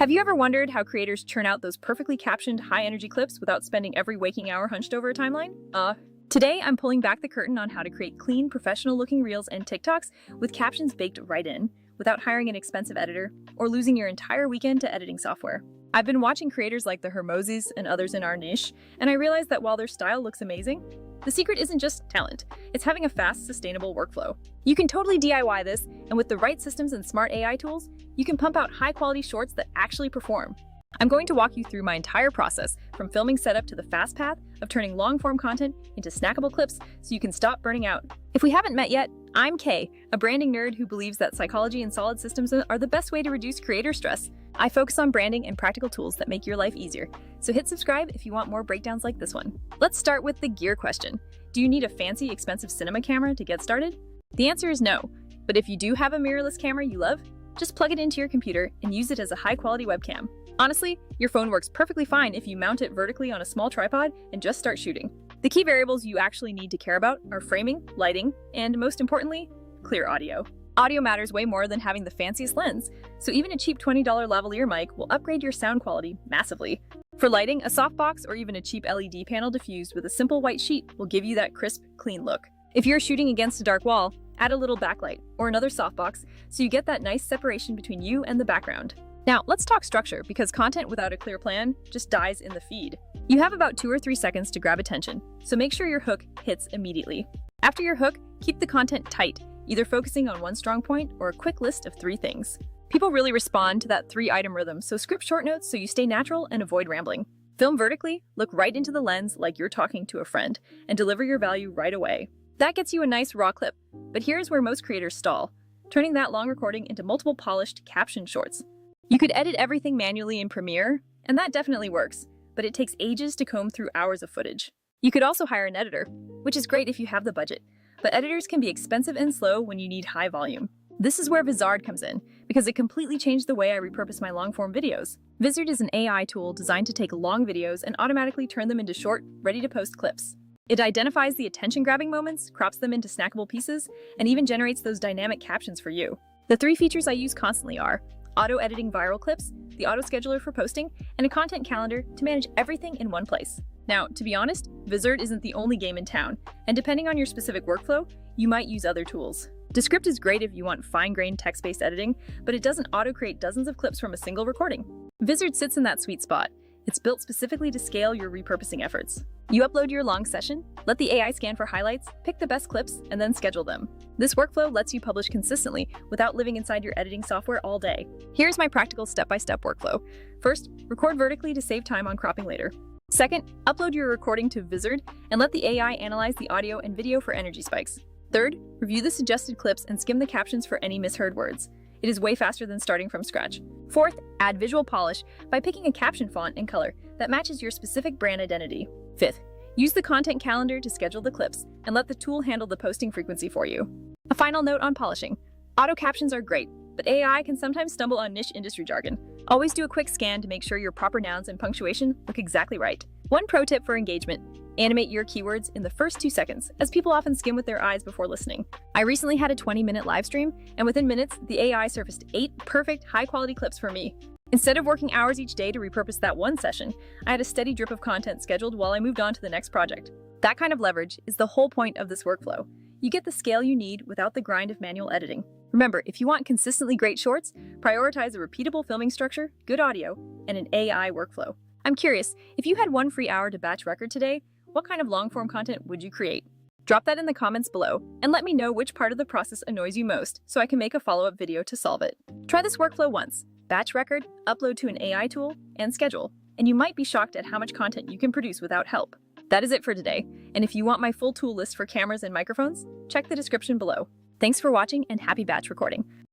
Have you ever wondered how creators churn out those perfectly captioned, high-energy clips without spending every waking hour hunched over a timeline? Today I'm pulling back the curtain on how to create clean, professional-looking reels and TikToks with captions baked right in, without hiring an expensive editor or losing your entire weekend to editing software. I've been watching creators like the emojis and others in our niche, and I realized that while their style looks amazing, the secret isn't just talent, it's having a fast, sustainable workflow. You can totally DIY this, and with the right systems and smart AI tools, you can pump out high-quality shorts that actually perform. I'm going to walk you through my entire process, from filming setup to the fast path of turning long-form content into snackable clips so you can stop burning out. If we haven't met yet, I'm Kay, a branding nerd who believes that psychology and solid systems are the best way to reduce creator stress. I focus on branding and practical tools that make your life easier, so hit subscribe if you want more breakdowns like this one. Let's start with the gear question. Do you need a fancy, expensive cinema camera to get started? The answer is no, but if you do have a mirrorless camera you love, just plug it into your computer and use it as a high-quality webcam. Honestly, your phone works perfectly fine if you mount it vertically on a small tripod and just start shooting. The key variables you actually need to care about are framing, lighting, and most importantly, clear audio. Audio matters way more than having the fanciest lens, so even a cheap $20 lavalier mic will upgrade your sound quality massively. For lighting, a softbox or even a cheap LED panel diffused with a simple white sheet will give you that crisp, clean look. If you're shooting against a dark wall, add a little backlight or another softbox so you get that nice separation between you and the background. Now, let's talk structure, because content without a clear plan just dies in the feed. You have about 2 or 3 seconds to grab attention, so make sure your hook hits immediately. After your hook, keep the content tight, either focusing on one strong point or a quick list of 3 things. People really respond to that 3-item rhythm, so script short notes so you stay natural and avoid rambling. Film vertically, look right into the lens like you're talking to a friend, and deliver your value right away. That gets you a nice raw clip, but here's where most creators stall, turning that long recording into multiple polished, captioned shorts. You could edit everything manually in Premiere, and that definitely works, but it takes ages to comb through hours of footage. You could also hire an editor, which is great if you have the budget, but editors can be expensive and slow when you need high volume. This is where Vizard comes in, because it completely changed the way I repurpose my long-form videos. Vizard is an AI tool designed to take long videos and automatically turn them into short, ready-to-post clips. It identifies the attention-grabbing moments, crops them into snackable pieces, and even generates those dynamic captions for you. The 3 features I use constantly are auto-editing viral clips, the auto-scheduler for posting, and a content calendar to manage everything in one place. Now, to be honest, Vizard isn't the only game in town, and depending on your specific workflow, you might use other tools. Descript is great if you want fine-grained text-based editing, but it doesn't auto-create dozens of clips from a single recording. Vizard sits in that sweet spot. It's built specifically to scale your repurposing efforts. You upload your long session, let the AI scan for highlights, pick the best clips, and then schedule them. This workflow lets you publish consistently without living inside your editing software all day. Here's my practical step-by-step workflow. First, record vertically to save time on cropping later. Second, upload your recording to Vizard and let the AI analyze the audio and video for energy spikes. Third, review the suggested clips and skim the captions for any misheard words. It is way faster than starting from scratch. Fourth, add visual polish by picking a caption font and color that matches your specific brand identity. Fifth, use the content calendar to schedule the clips and let the tool handle the posting frequency for you. A final note on polishing. Auto captions are great, but AI can sometimes stumble on niche industry jargon. Always do a quick scan to make sure your proper nouns and punctuation look exactly right. One pro tip for engagement: animate your keywords in the first 2 seconds, as people often skim with their eyes before listening. I recently had a 20-minute live stream, and within minutes, the AI surfaced 8 perfect, high-quality clips for me. Instead of working hours each day to repurpose that one session, I had a steady drip of content scheduled while I moved on to the next project. That kind of leverage is the whole point of this workflow. You get the scale you need without the grind of manual editing. Remember, if you want consistently great shorts, prioritize a repeatable filming structure, good audio, and an AI workflow. I'm curious, if you had 1 free hour to batch record today, what kind of long-form content would you create? Drop that in the comments below, and let me know which part of the process annoys you most so I can make a follow-up video to solve it. Try this workflow once, batch record, upload to an AI tool, and schedule, and you might be shocked at how much content you can produce without help. That is it for today, and if you want my full tool list for cameras and microphones, check the description below. Thanks for watching, and happy batch recording.